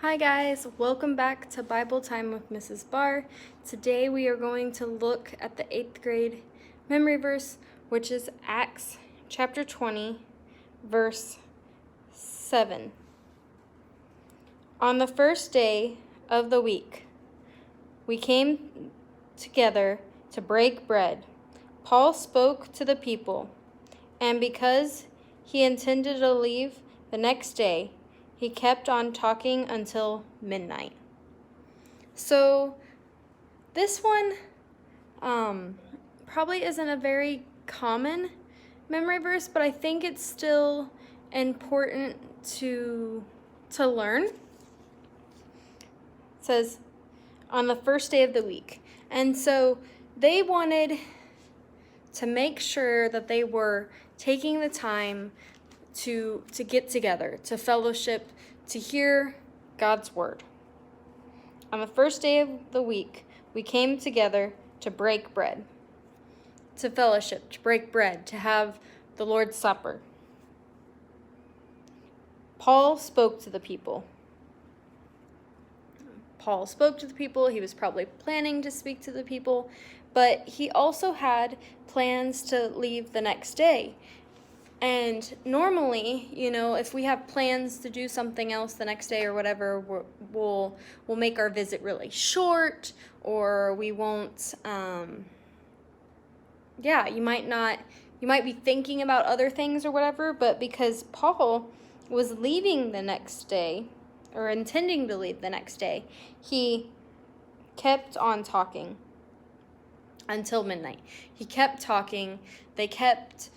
Hi guys, welcome back to Bible Time with Mrs. Barr. Today we are going to look at the 8th grade memory verse, which is Acts chapter 20, verse 7. On the first day of the week, we came together to break bread. Paul spoke to the people, and because he intended to leave the next day, he kept on talking until midnight. So this one probably isn't a very common memory verse, but I think it's still important to learn. It says, on the first day of the week. And so they wanted to make sure that they were taking the time to get together, to fellowship, to hear God's word. On the first day of the week, we came together to break bread, to fellowship, to break bread, to have the Lord's Supper. Paul spoke to the people. He was probably planning to speak to the people, but he also had plans to leave the next day. And normally, if we have plans to do something else the next day or whatever, we'll make our visit really short, or we won't. You might be thinking about other things or whatever. But because Paul was leaving the next day, or intending to leave the next day, he kept on talking until midnight. He kept talking. They kept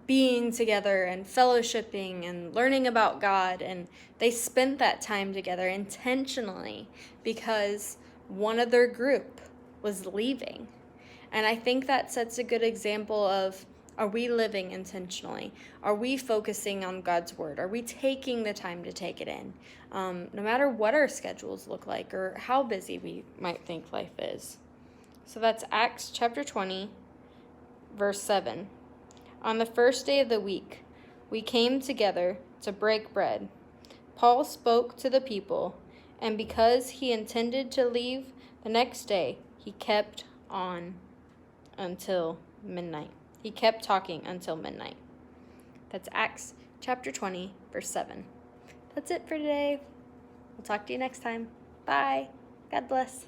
being together and fellowshipping and learning about God, and they spent that time together intentionally because one of their group was leaving. And I think that sets a good example of, are we living intentionally? Are we focusing on God's word? Are we taking the time to take it in? No matter what our schedules look like or how busy we might think life is. So that's Acts chapter 20, verse 7. On the first day of the week, we came together to break bread. Paul spoke to the people, and because he intended to leave the next day, he kept on until midnight. He kept talking until midnight. That's Acts chapter 20, verse 7. That's it for today. We'll talk to you next time. Bye. God bless.